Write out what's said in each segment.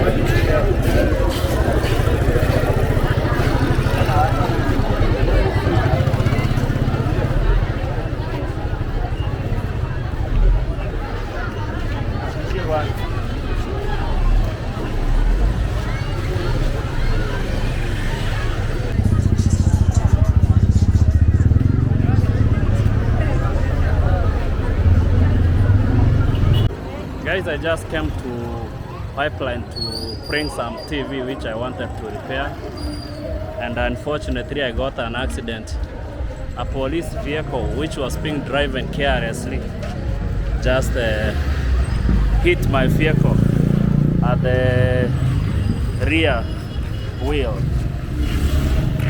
Guys, I just came to Pipeline to bring some TV which I wanted to repair, and unfortunately I got an accident. A police vehicle which was being driven carelessly just hit my vehicle at the rear wheel,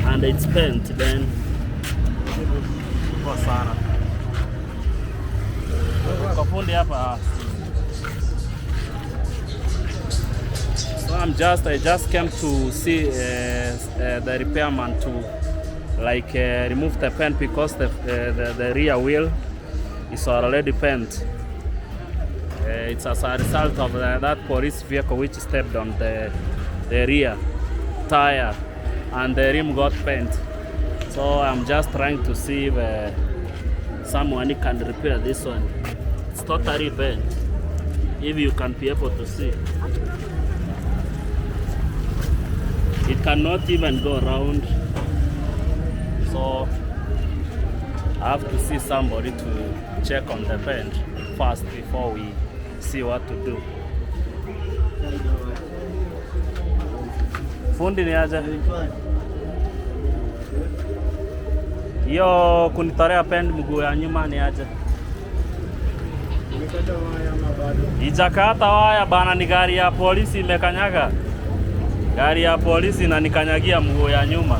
and it's bent. Then sana kafundi hapa. So I just came to see the repairman to remove the paint because the rear wheel is already bent. It's as a result of that police vehicle which stepped on the rear tire, and the rim got bent. So I'm just trying to see if someone can repair this one. It's totally bent. If you can be able to see, it cannot even go around. So I have to see somebody to check on the paint first before we see what to do. Fundi ni aje? Hiyo kunitorea paint mguu ya nyuma ni aje? Ijakata waya bana, ni gari ya polisi imekanyaga. Gari ya polisi inanikanyagia mguu ya nyuma.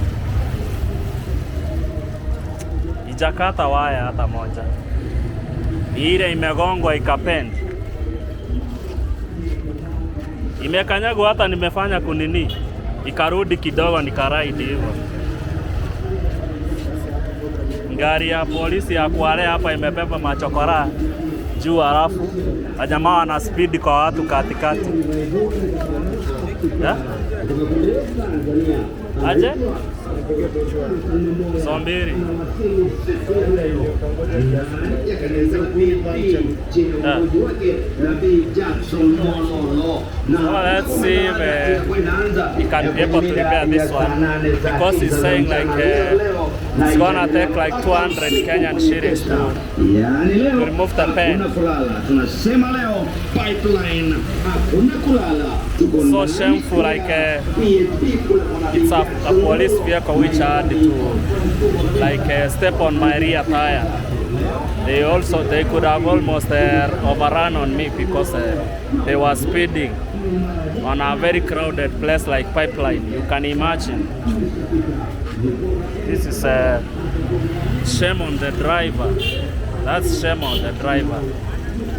Ijakata waya hata moja. Ile imegongwa ikapend. Imekanyagwa hata nimefanya kunini. Ikarudi kidogo nikaraidi hivyo. Gari ya polisi ya Kwale hapa imebeba machokora juu, halafu jamaa wana speed kwa watu katikati. Yeah? Aje? Zombiri. So let's see if he can be able to repair this one, because he's saying it's gonna take 200 Kenyan shillings to remove the paint. So shameful, it's a police vehicle which had to step on my rear tire. They could have almost overrun on me because they were speeding on a very crowded place like Pipeline. You can imagine. This is a shame on the driver. That's shame on the driver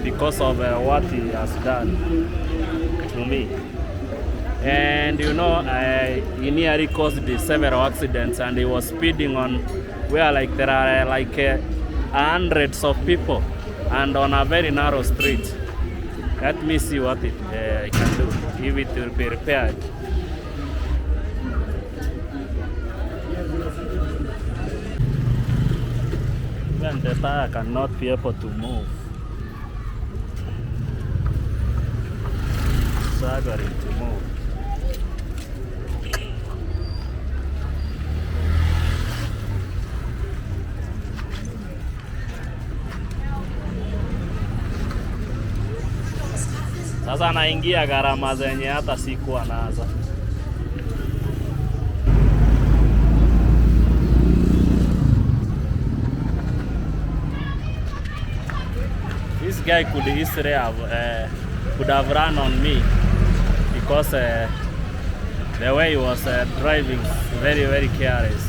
because of what he has done to me. And you know, he nearly caused several accidents, and he was speeding on where there are hundreds of people and on a very narrow street. Let me see what it can do, if it will be repaired. Even the tire cannot be able to move. Struggling to move. Sasa naingia gharama zenye hata sikuwa nazo. This guy could easily have run on me because the way he was driving very, very careless.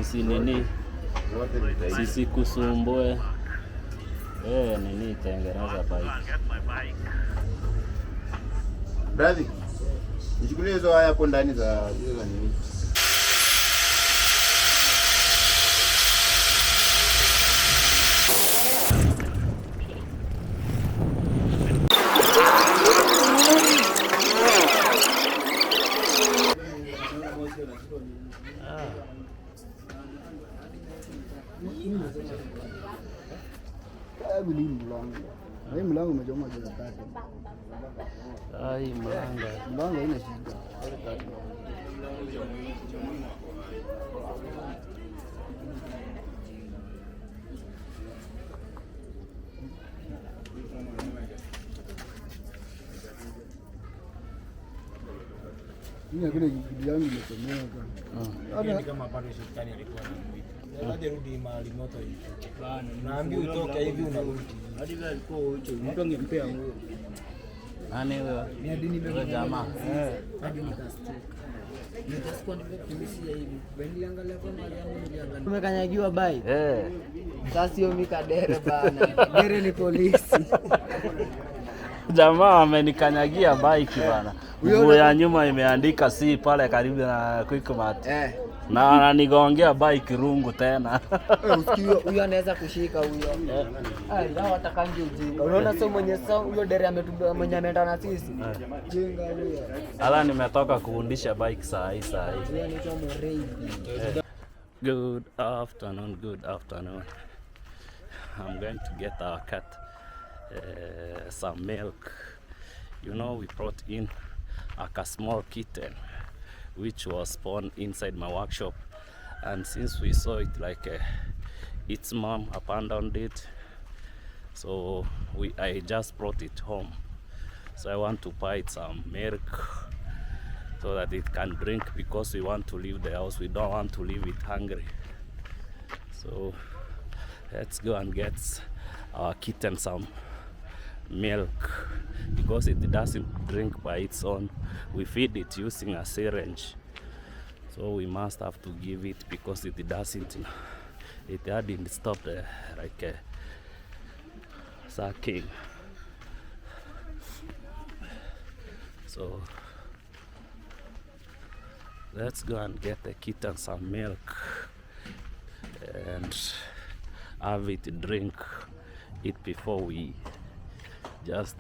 usi nini. Sisi kusumbue. Nini tengeneza bike. Brother, nichukulie hizo haya hapo ndani za hizo za nini? Hii mlango umechoma jana tatu. Hii mlango haina shida. Mimi kuna kitu yangu imechomeka. Ni kama bado shetani alikuwa anamuita. Ndio rudi mahali moto hicho. Naambia utoke hivi unarudi. Hadi vile alikuwa hicho. Mtu angempea nguo. Nani wewe? Ni hadi nimekuja jamaa. Hadi nikastuka. Nitasikwa nimekimisia hivi. Niliangalia kwa mali yangu niliangalia. Tumekanyagiwa bai. Sasa sio mikadere bana. Dere ni polisi. Jamaa amenikanyagia bike bana. Nguo ya nyuma imeandika si pale karibu na Quickmart. Na ananigongea bike rungu tena. Usikio huyo anaweza kushika huyo. Hao atakangi ujinga. Unaona sio mwenye huyo dere ametubeba mwenye ameenda na sisi. Jinga huyo. Ala nimetoka kufundisha bike saa hii. Good afternoon. I'm going to get our cat some milk. You know, we brought in a small kitten which was born inside my workshop, and since we saw it like its mom abandoned it, so I just brought it home. So I want to buy it some milk so that it can drink, because we want to leave the house. We don't want to leave it hungry. So let's go and get our kitten some milk, because it doesn't drink by its own. We feed it using a syringe, so we must have to give it, because it hadn't stopped sucking. So let's go and get the kitten some milk and have it drink it before we just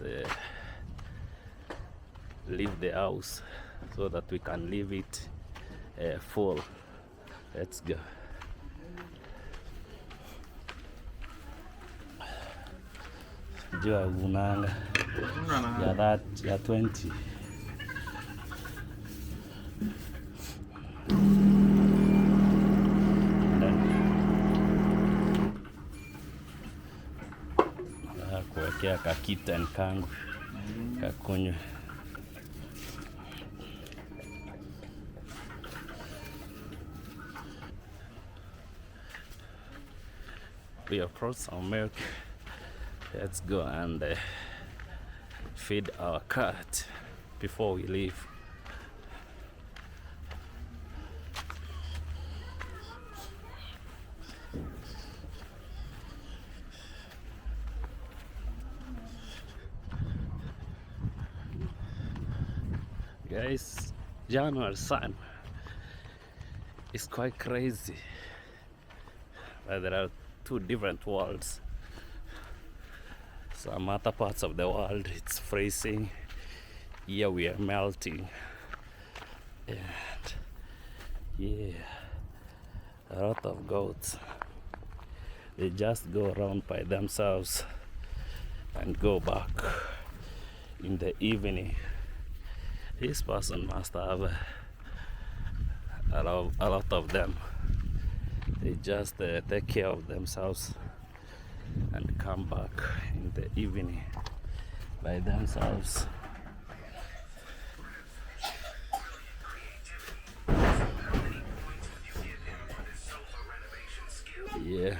leave the house, so that we can leave it full. Let's go. Jua unanga ya 20. Kuwekea kakitten kangu kakunywe. We have brought some milk. Let's go and feed our cat before we leave. Guys, January sun is quite crazy. There are two different worlds. Some other parts of the world it's freezing. Here we are melting. And yeah, a lot of goats, they just go around by themselves and go back in the evening. This person must have a lot of them. They just take care of themselves and come back in the evening by themselves. Yeah.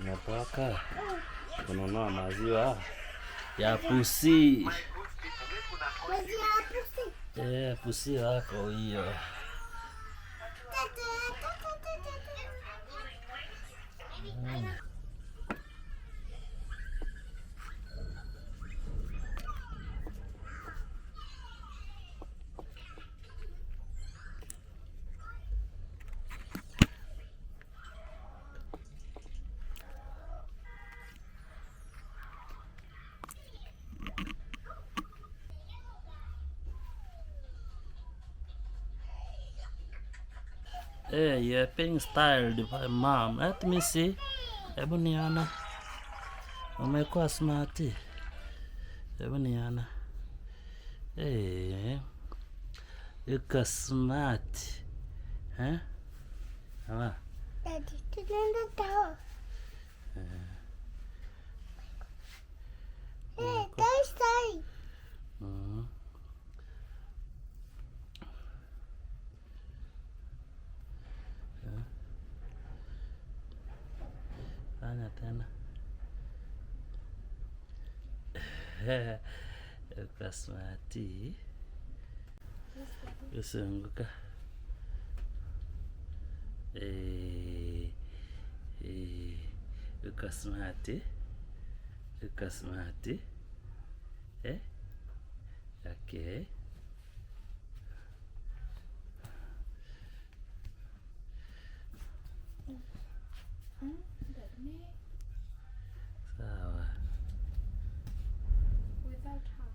Nataka kununua maziwa ya pusi. Pusi wako hiyo. Hey, you're being styled by mom. Let me see. Hebu niona. Umekuwa smarty. Hebu niona. Hey. Uko smart. Huh? Ama? Daddy, tunaenda tao. Hey, stay. Fanya tena. Uko smarty. Usianguka. Uko smarty. Uko smarty. Okay. Sawa. Without her.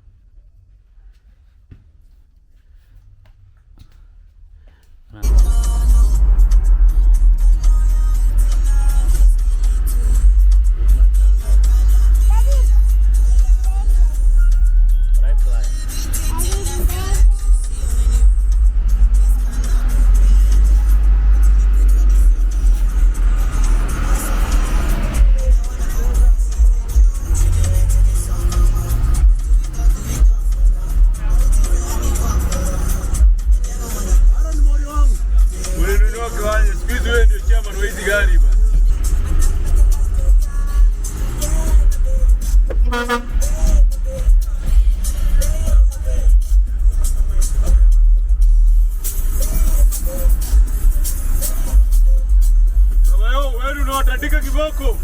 Andika kiboko.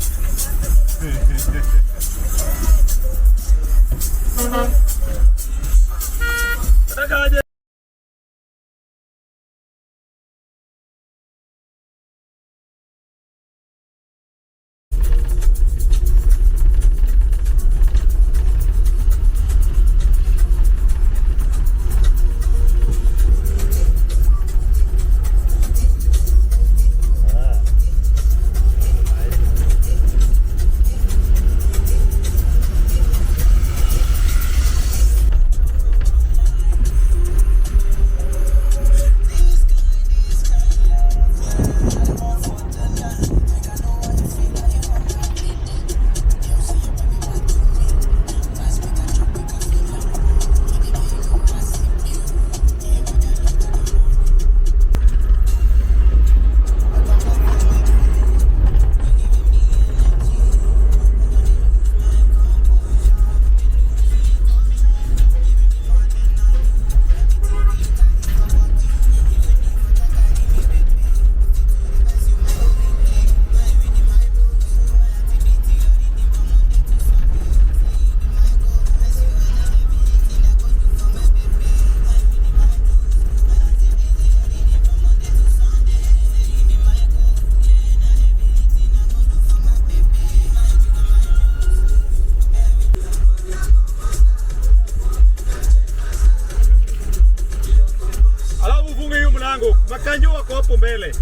Makanyo wako hapo mbele.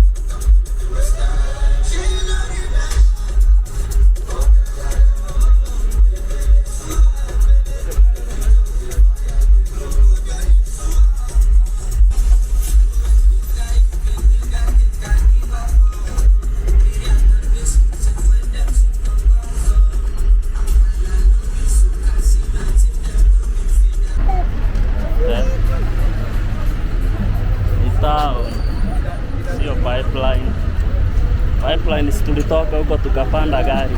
Sio pipeline. Pipeline si tulitoka huko tukapanda gari.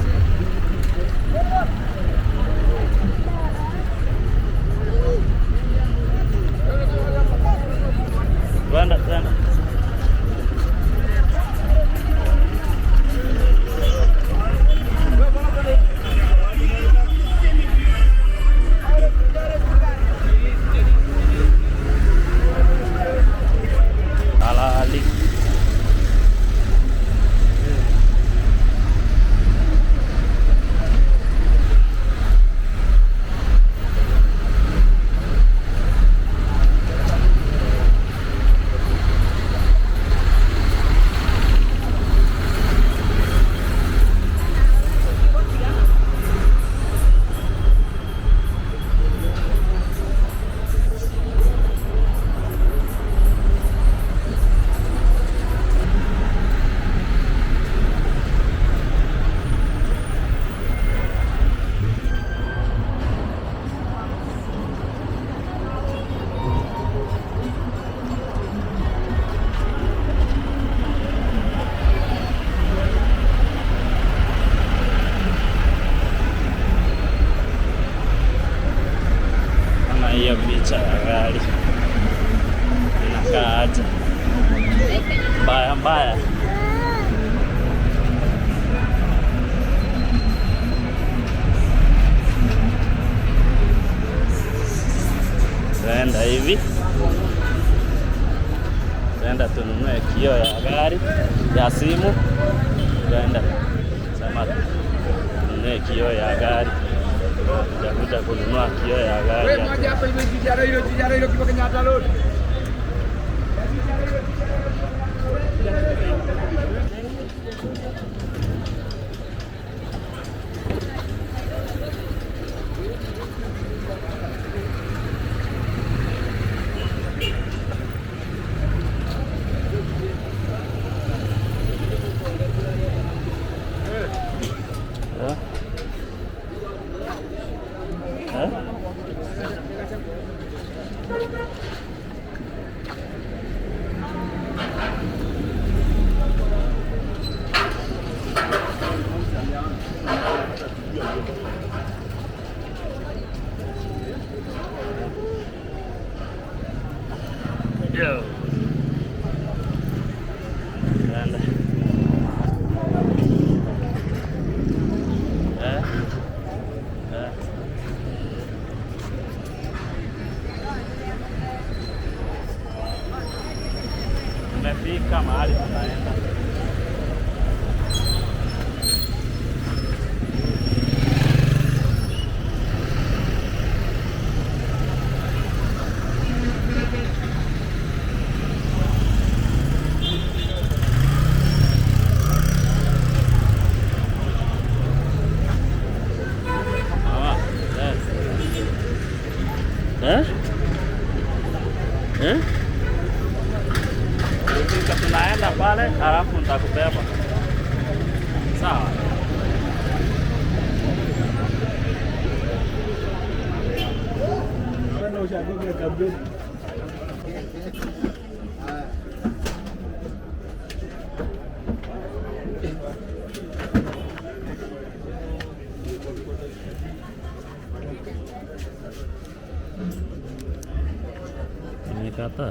Twende, twende. Halali. Hiyo picha ya gari inakaa aje? Mbaya mbaya. Tuenda hivi, tuenda tununue kioo ya gari ya simu, tuenda sema tununue kioo ya gari. Tutakuja kununua kioo ya gari. Yo. And tumefika mahali tunaenda. Tunaenda pale, halafu nitakubeba. Sawa. Imekata.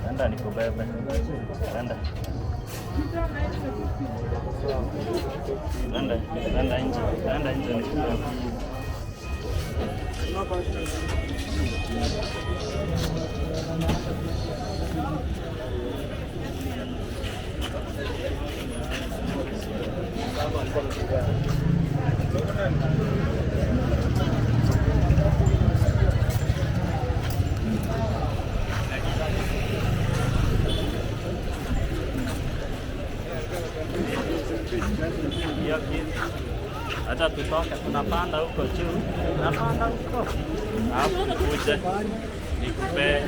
Anda nikubebe. Anda. Anda nje. Anda nje nikubebe. tutoke, tunapanda huko juu, tunapanda huko, alafu nikuje nikupe.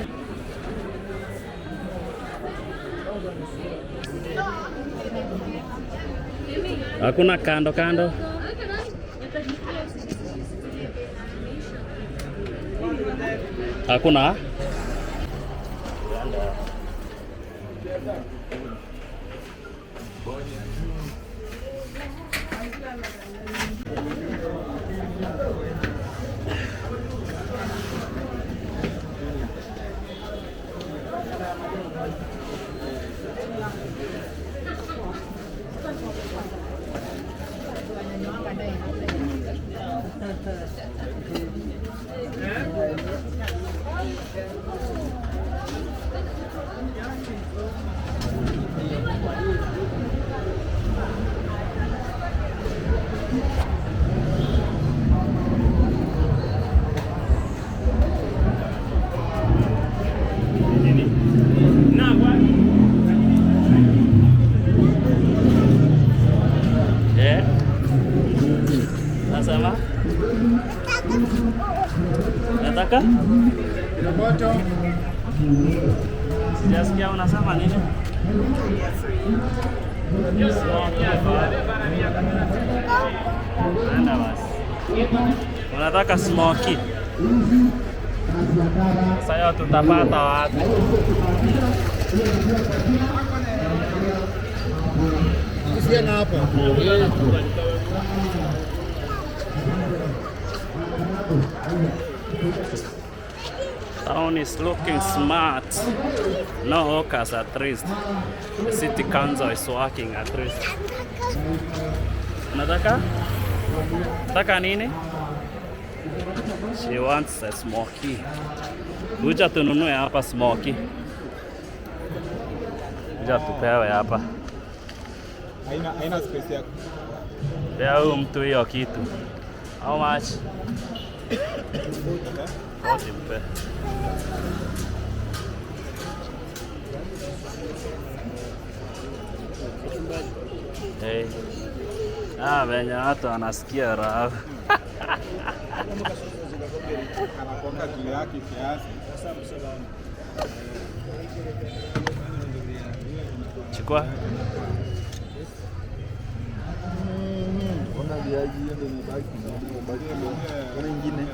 Hakuna kando kando. Hakuna. Nasema? Nataka? Moto. Sijasikia unasema nini? Anda basi. Unataka smoky? Sasa hiyo tutapata wapi? Usiana hapa. Town is looking smart. No hawkers at least. The city council is working at least. Unataka? Nataka nini? She wants a smoky. Kuja tununue hapa smoky. Kuja tupewe hapa. Haina space yako. Pea huyu mtu hiyo kitu. How much? Simpe. Hey. Venye watu wanasikia raha. Anakonga juu yake kiasi. Chukua. Ona viazi hiyo ndio imebaki. Kuna nyingine.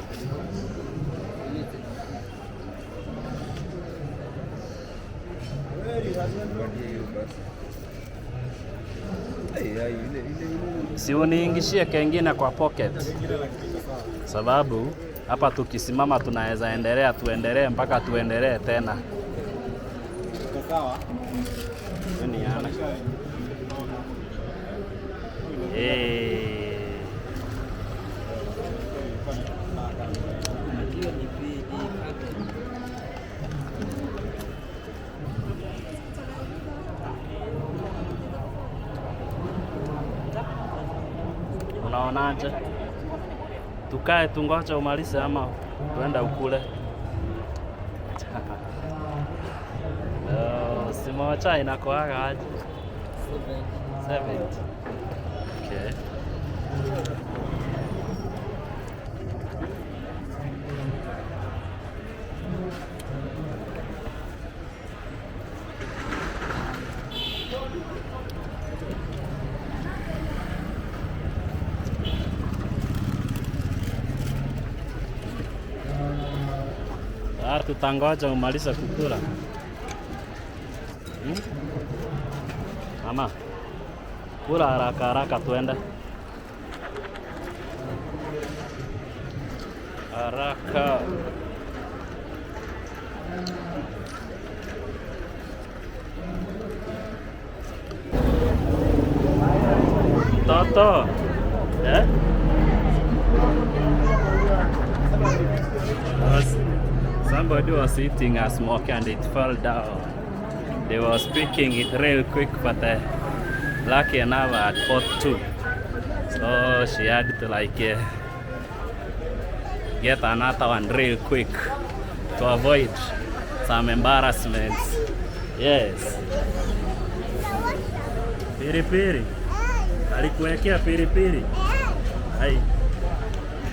Si uniingishie kengine kwa pocket. Sababu hapa tukisimama tunaweza endelea, tuendelee mpaka tuendelee tena. Sawa. Ni yana. Unaonaje? Tukae tungoje umalize ama tuenda ukule? Simocha inakoaga aje? 70. Okay. Tutangoja umalize kukula. Mama, kula haraka haraka tuende. Haraka. Toto. Somebody was eating a smoke and it fell down. They were picking it real quick, but lucky enough I caught two. So she had to get another one real quick to avoid some embarrassments. Yes. Piripiri. Alikuwekea piripiri. Hai.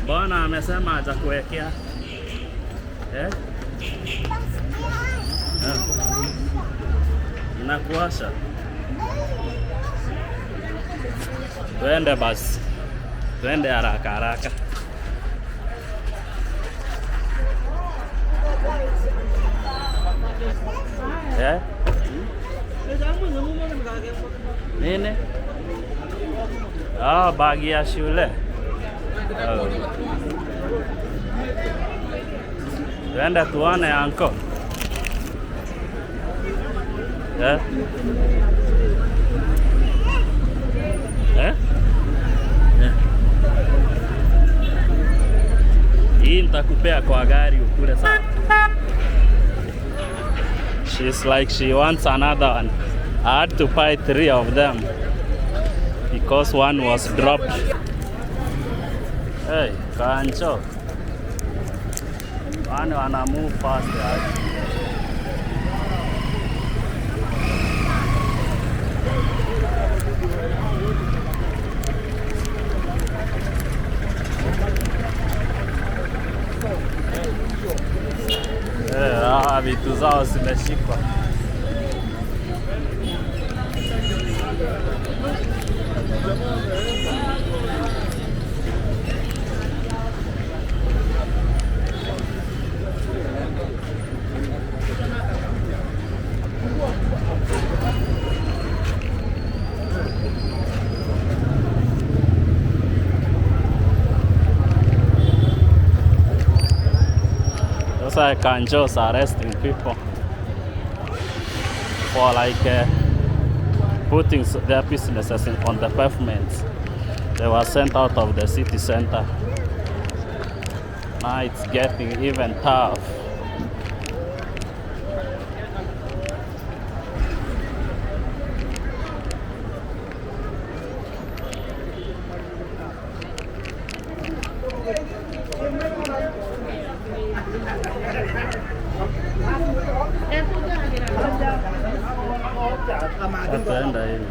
Bwana amesema hajakuwekea. Eh? Inakuasha. Twende basi. Twende haraka haraka. Eh? Nini? Ah, bagi ya shule. Oh. Twende tuone anko. Eh? Eh? Hii nitakupea kwa gari ukule sawa. She's like she wants another one. I had to buy 3 of them because one was dropped. Hey, kancho. One wanna move fast, right? Vitu zao zimeshikwa. Those kanjos are arresting people for like putting their businesses on the pavement. They were sent out of the city center. Now it's getting even tough. Ataenda hivi.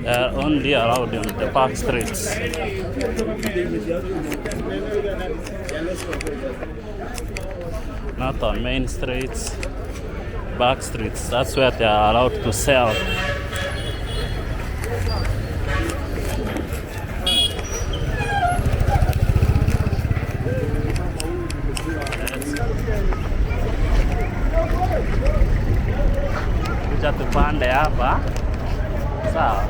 They are only allowed in the back streets. Not on main streets, back streets. That's where they are allowed to sell. Kuja tupande hapa. Sawa.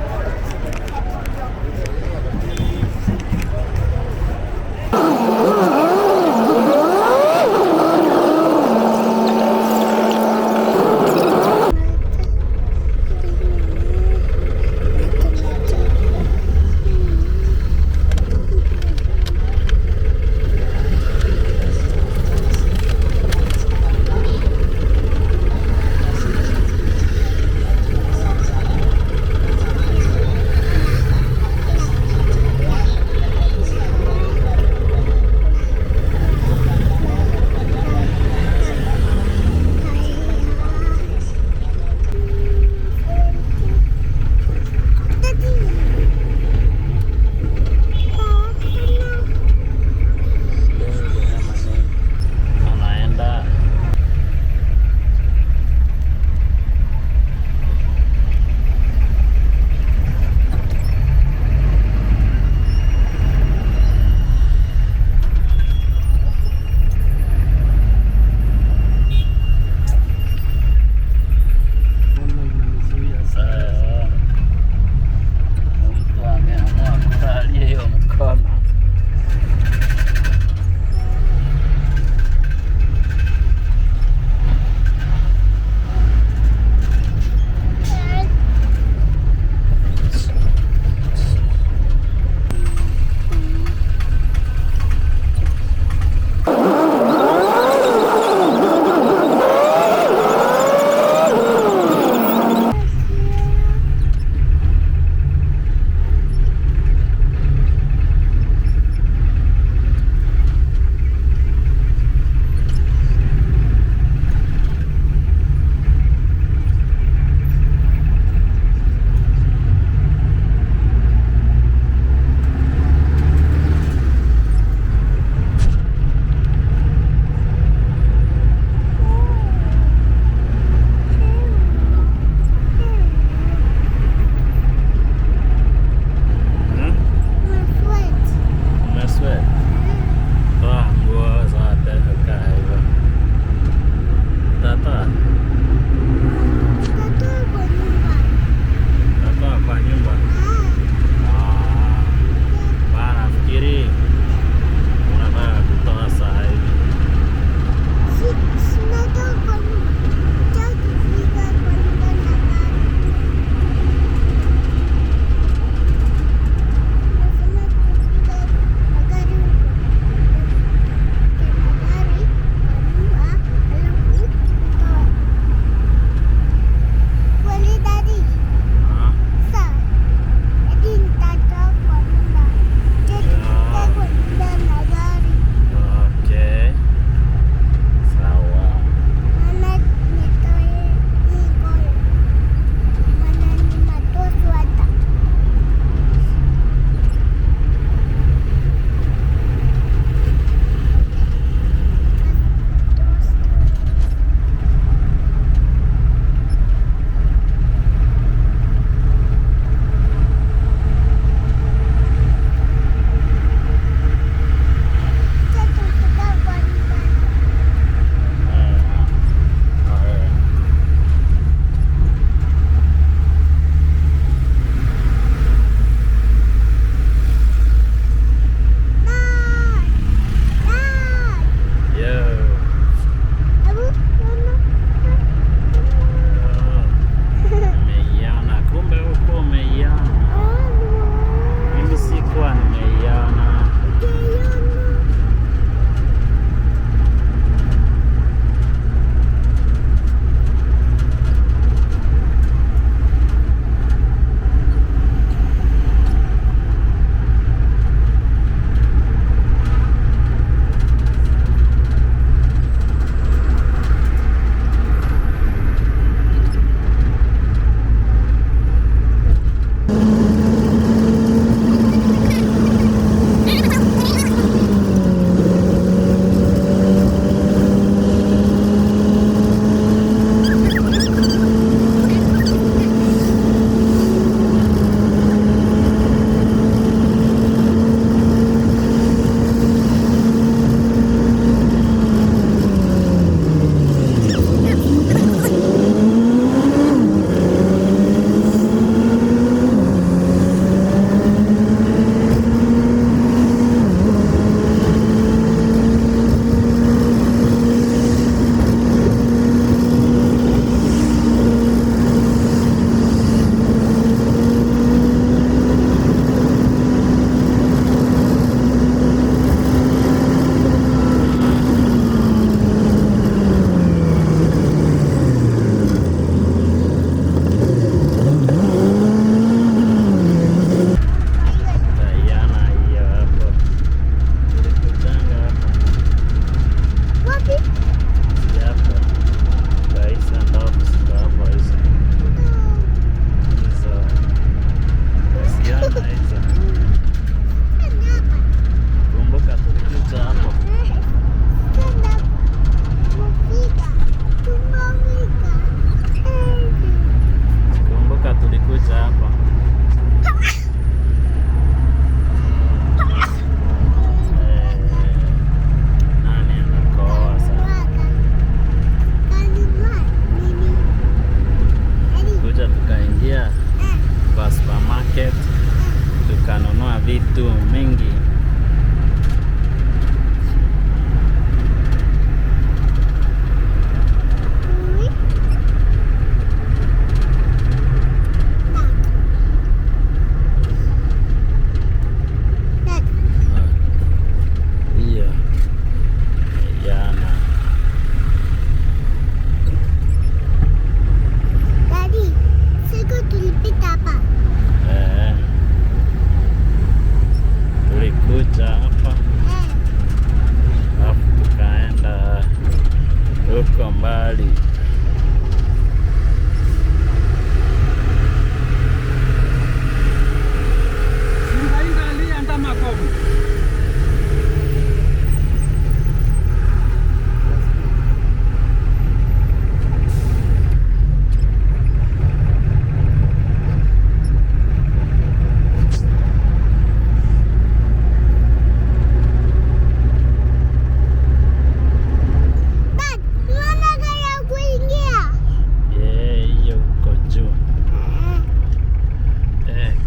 kuja hapa. Nani anakoa sana? Kuja tukaingia kwa supermarket tukanunua vitu mingi. Tulikuja hapa alafu tukaenda huko mbali.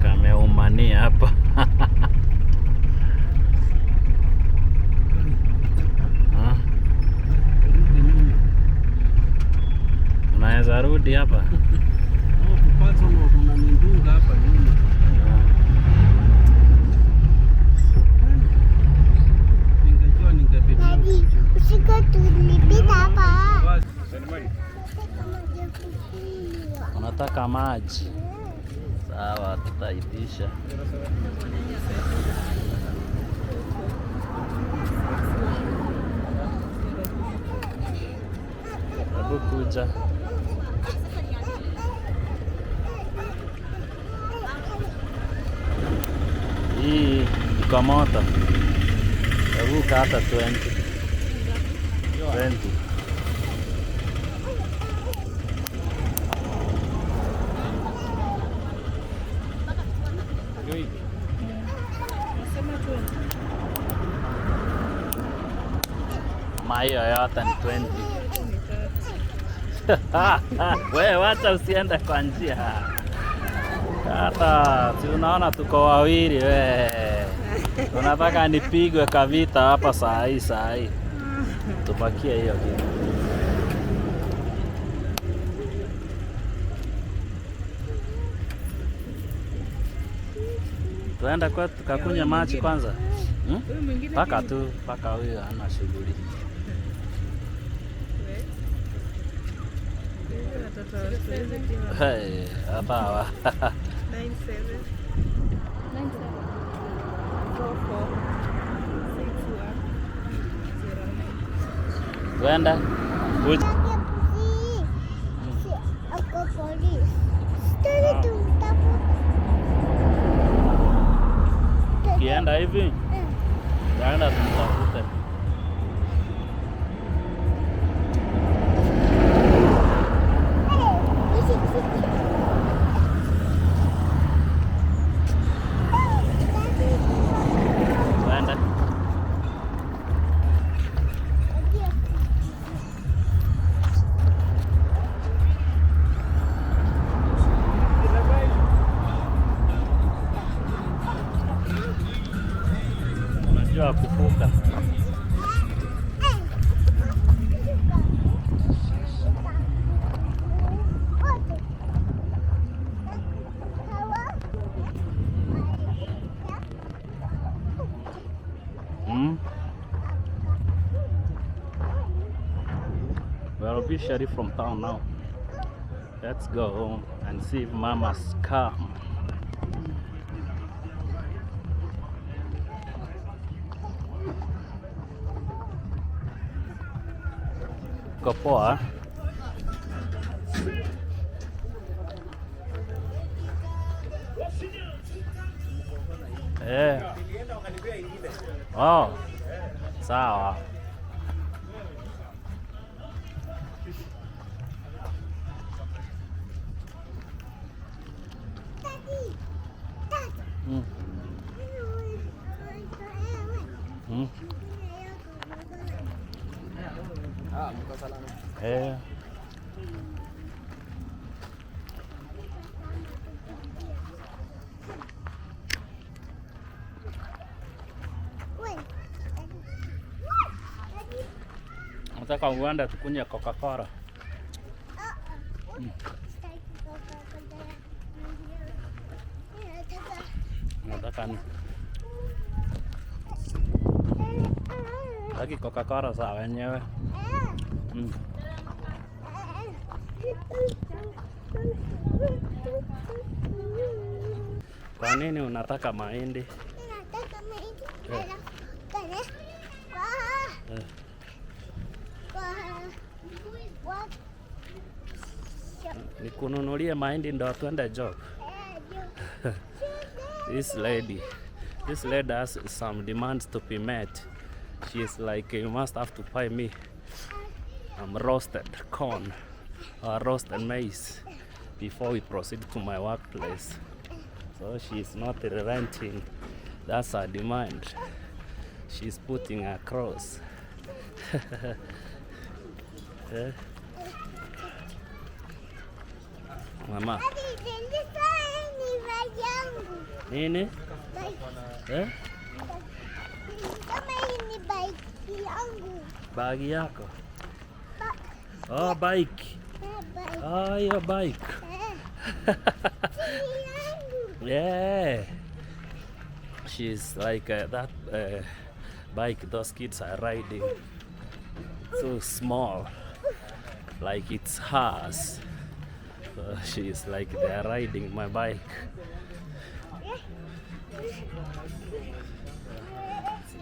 Kameumania hapa. Unaweza rudi hapa. Unataka maji? Sawa, tutaitisha. Hebu kuja. Hii iko moto. Hebu kata 20. Hiyo yote ni 20. Wewe wacha usiende kwa njia. Hata si unaona tuko wawili we. Unataka nipigwe kavita hapa saa hii. Tupakie hiyo kitu. Tuenda kwa tukakunywa maji kwanza. Paka huyo ana shughuli. Hey, hapa 97 Tuenda. Kienda hivi? Tuenda tumtafute. Unajua kufuka. We're officially from town now. Let's go home and see if Mama's come. Poa. Oh. Sawa. Mm. Mm. Mko salama. Nataka uende tukunywe Coca-Cola. Nataka ni Taki Coca-Cola sawa wenyewe. Kwa nini unataka mahindi? Nataka mahindi. Nikununulie mahindi ndo tuende job. This lady has some demands to be met. She's like, you must have to buy me roasted corn or roasted maize before we proceed to my workplace. So she's not relenting. That's her demand. She's putting across. Mama. Nini? Bagi yako? Oh, bike. Oh, your bike. Yeah. She's like that bike those kids are riding. So small. Like it's hers. So she's like they're riding my bike.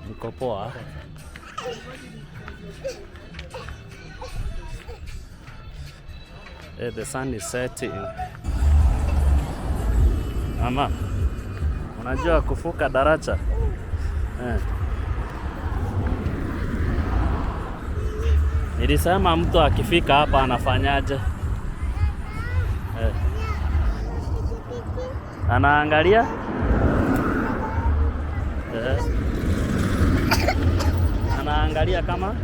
Mko poa? The sun is setting. Mama, unajua kuvuka daraja? Nilisema mtu akifika hapa anafanyaje? Anaangalia? Anaangalia kama?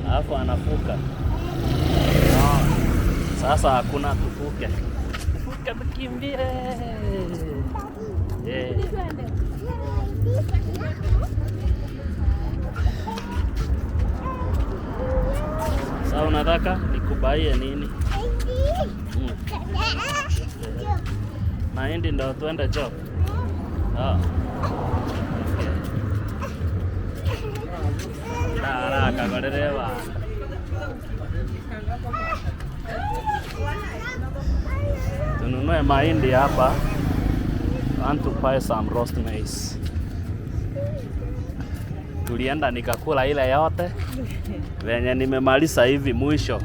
Alafu anafuka. Sasa hakuna tufuke. Tufuke tukimbie. Sasa unataka nikubaie nini? Mahindi ndo tuende job. Haraka kwa dereva. Tununue mahindi hapa. I want to buy some roast maize. Tulienda nikakula ile yote. Venye nimemaliza hivi mwisho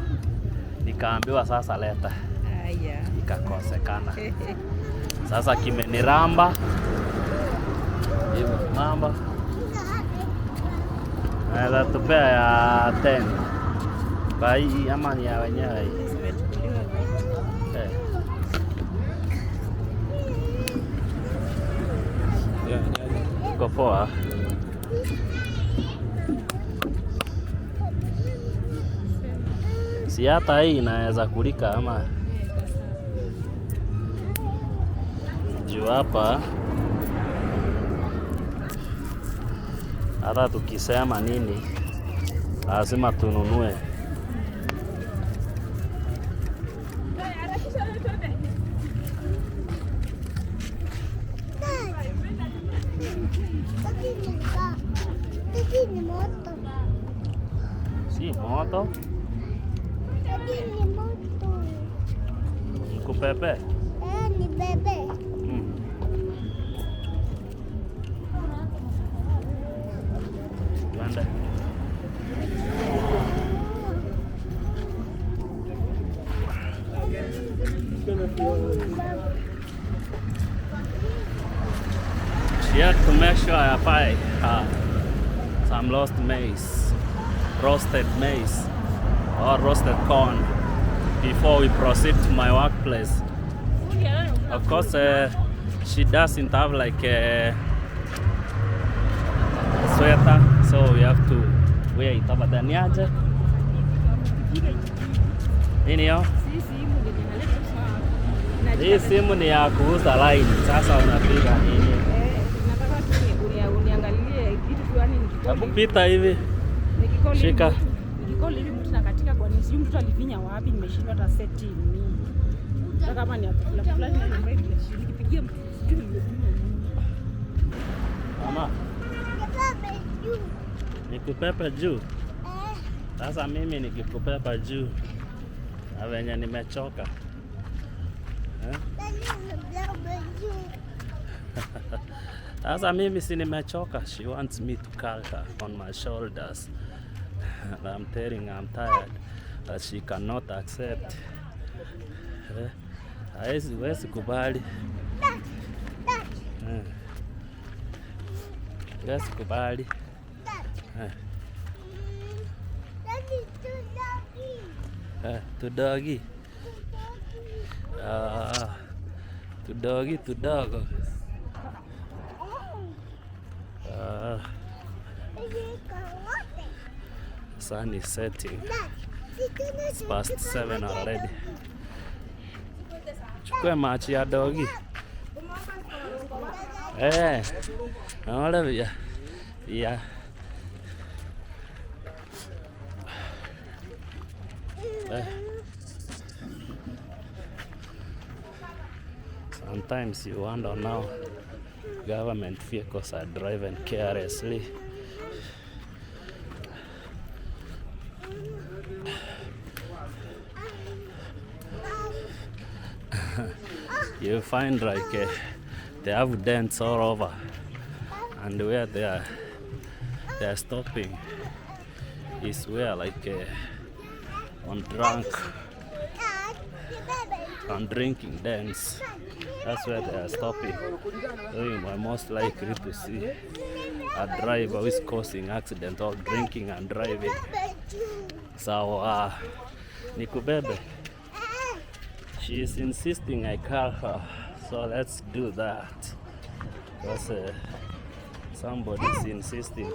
nikaambiwa sasa leta. Nikakosekana. Sasa kimeniramba. Hivyo mamba. Naweza tupea ya 10. Kwa hii ama ni ya wenyewe hii. Iko poa. Si hata hii inaweza kulika ama juu hapa hata tukisema nini lazima tununue. Si moto? Nikupepe? Ni bebe. Tuende. She had to make sure I buy some roasted maize or roasted corn before we proceed to my workplace. Of course, she doesn't have like a sweater, so we have to wear it over the niaje. Nini hiyo? Hii simu ni ya kuuza line. Sasa unapiga nini? Nataka tu uniangalie kitu fulani nikikoli. Nakupita hivi. Nikikoli. Shika. Nikikoli hivi mtu nakatika kwa nini? Sijui mtu alifinya wapi, nimeshindwa hata setting mimi. Sasa kama ni afla fulani na mbele nikipigia mtu sijui nimefinya nini. Mama. Nikupepe juu. Sasa mimi nikikupepa juu. Na venye nimechoka. Sasa mimi si nimechoka. She wants me to carry her on my shoulders. And I'm telling her I'm tired. But she cannot accept. Haiwezi kubali. Haiwezi kubali. To doggy. To dog. Sun is setting. It's past 7 already. Chukue machi ya doggy. Naona vya. Yeah. Sometimes you wonder now, government vehicles are driven carelessly. You find like they have dents all over, and where they are stopping is where like on drunk and drinking dens. That's where they are stopping. So you are most likely to see a driver who is causing accident or drinking and driving. So nikubebe. She is insisting I call her. So let's do that. Because somebody is insisting.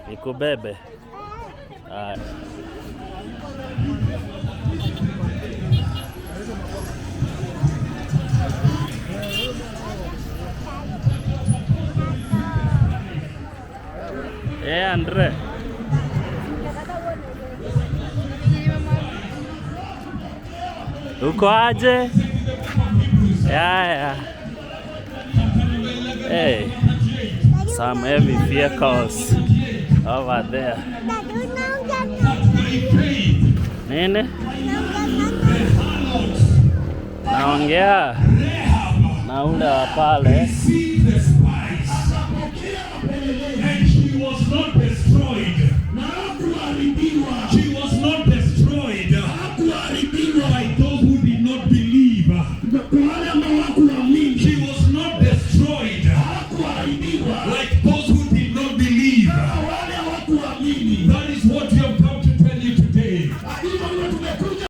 Nikubebe. Andre. Uko aje? Yeah. Hey. Some heavy vehicles over there. Nini? Naongea na ule wa pale.